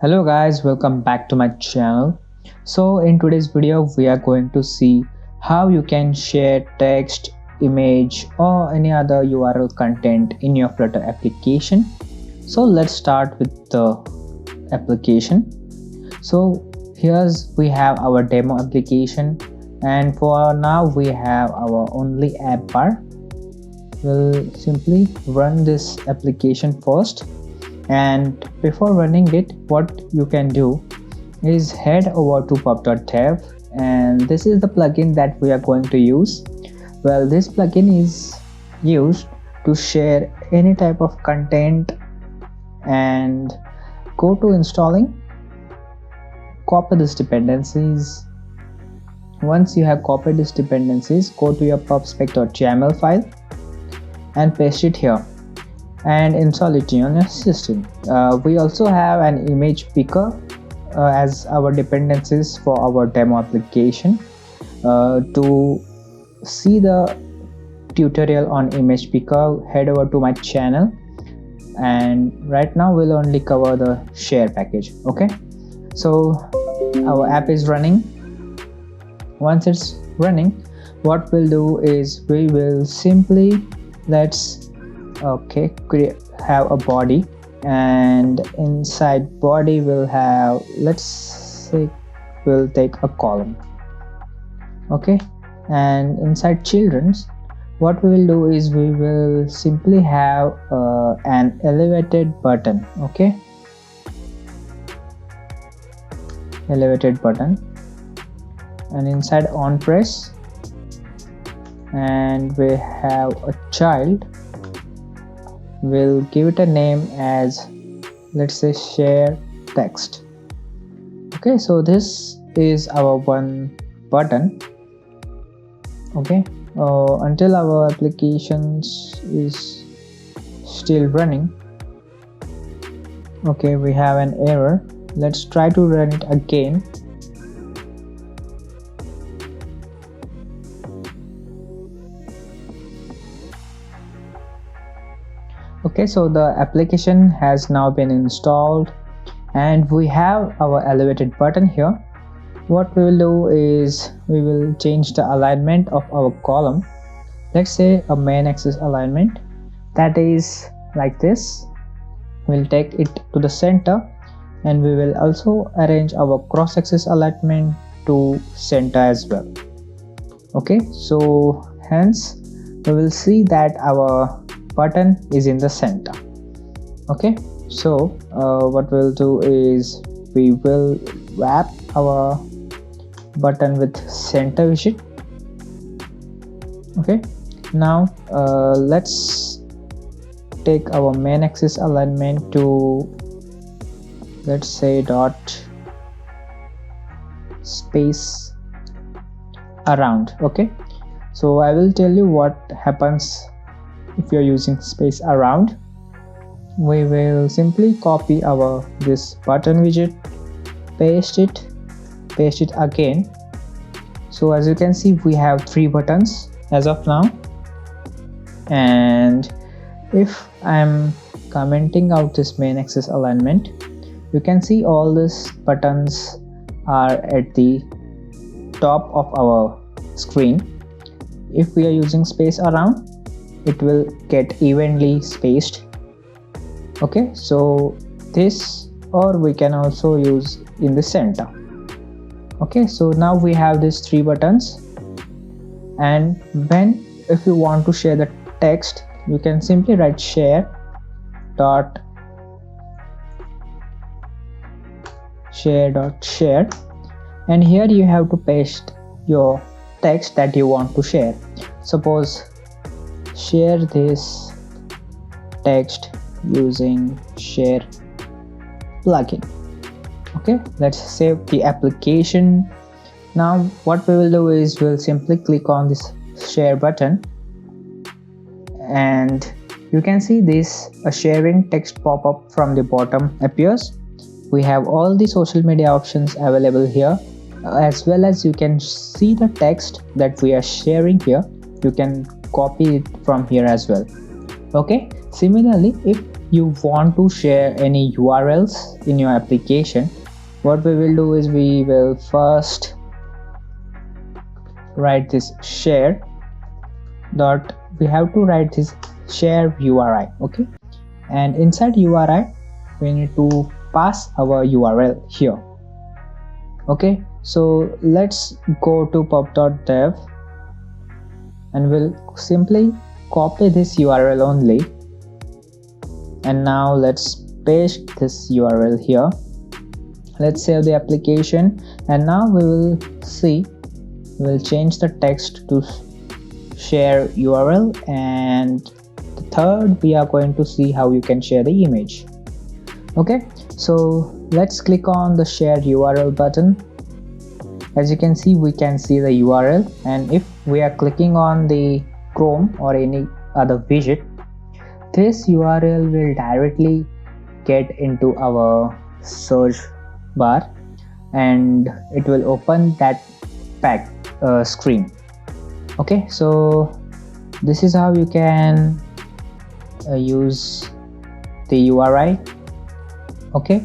Hello guys, welcome back to my channel. So in today's video we are going to see how you can share text, image or any other URL content in your Flutter application. So let's start with the application. So here's we have our demo application, and for now we have our only app bar. We'll simply run this application first, and before running it, what you can do is head over to pub.dev, and this is the plugin that we are going to use. Well, this plugin is used to share any type of content, and go to installing, copy these dependencies. Once you have copied these dependencies, go to your pubspec.yml file and paste it here and install it in your system. We also have an image picker as our dependencies for our demo application. To see the tutorial on image picker, head over to my channel, and right now we'll only cover the share package. Okay, so our app is running. Once it's running, what we'll do is we will simply have a body, and inside body we'll have, let's say we'll take a column. Okay, and inside children's, what we will do is we will simply have an elevated button. Okay, elevated button, and inside on press, and we have a child. We'll give it a name as, let's say, share text. Okay, so this is our one button. Okay, until our application is still running. Okay, we have an error. Let's try to run it again. Okay, so the application has now been installed, and we have our elevated button here. What we will do is we will change the alignment of our column. Let's say a main axis alignment, that is like this. We'll take it to the center, and we will also arrange our cross axis alignment to center as well. Okay, so hence we will see that our button is in the center. Okay, so what we'll do is we will wrap our button with center widget. Okay, now let's take our main axis alignment to, let's say, dot space around. Okay, so I will tell you what happens if you're using space around. We will simply copy our this button widget, paste it again. So as you can see, we have 3 buttons as of now, and if I'm commenting out this main axis alignment, you can see all these buttons are at the top of our screen. If we are using space around, it will get evenly spaced. Okay, so this, or we can also use in the center. Okay, so now we have these 3 buttons, and if you want to share the text, you can simply write share, and here you have to paste your text that you want to share. Suppose, share this text using share plugin. Okay, let's save the application. Now what we will do is we'll simply click on this share button, and you can see this a sharing text pop-up from the bottom appears. We have all the social media options available here, as well as you can see the text that we are sharing here. You can copy it from here as well. Okay, similarly, if you want to share any URLs in your application, what we will do is we will first write this share dot, we have to write this share URI, okay, and inside URI we need to pass our URL here. Okay, so let's go to pub.dev and we'll simply copy this URL only, and now let's paste this URL here. Let's save the application, and now we will see, we'll change the text to share URL, and the third we are going to see how you can share the image. Okay, so let's click on the share URL button. As you can see, we can see the URL, and if we are clicking on the Chrome or any other widget, this URL will directly get into our search bar and it will open that pack screen. Okay, so this is how you can use the URI. Okay,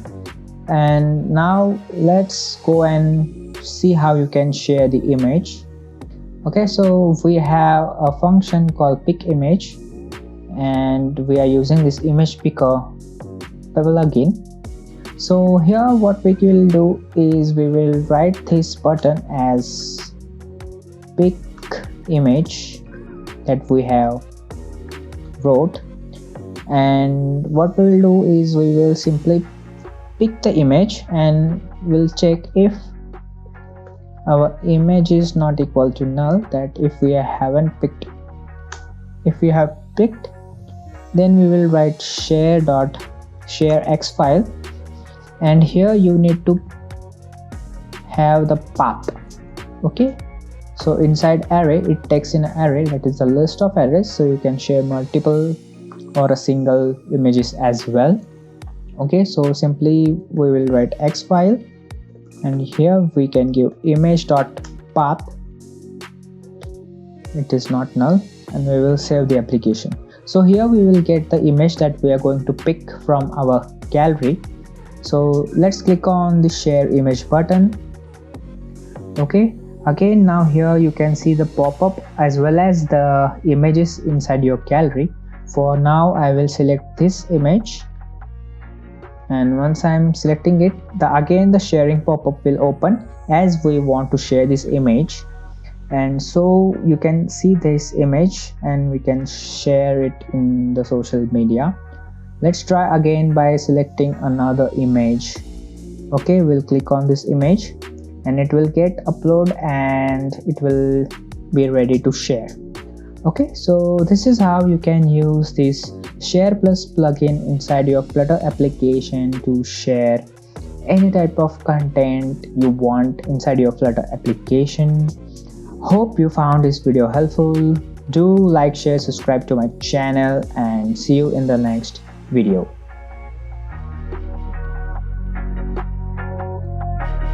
and now let's go and see how you can share the image. Okay, so we have a function called pick image, and we are using this image picker plugin. So here what we will do is we will write this button as pick image that we have wrote, and what we will do is we will simply pick the image and we'll check if our image is not equal to null, that if we haven't picked, if we have picked, then we will write share x file, and here you need to have the path. Okay, so inside array it takes in an array, that is a list of arrays, so you can share multiple or a single images as well. Okay, so simply we will write x file, and here we can give image.path, it is not null, and we will save the application. So here we will get the image that we are going to pick from our gallery. So let's click on the share image button. Okay, again now here you can see the pop-up as well as the images inside your gallery. For now I will select this image, and once I'm selecting it, again the sharing pop-up will open as we want to share this image, and so you can see this image and we can share it in the social media. Let's try again by selecting another image. Okay, we'll click on this image and it will get upload and it will be ready to share. Okay, so this is how you can use this Share Plus plugin inside your Flutter application to share any type of content you want inside your Flutter application. Hope you found this video helpful. Do like, share, subscribe to my channel, and see you in the next video.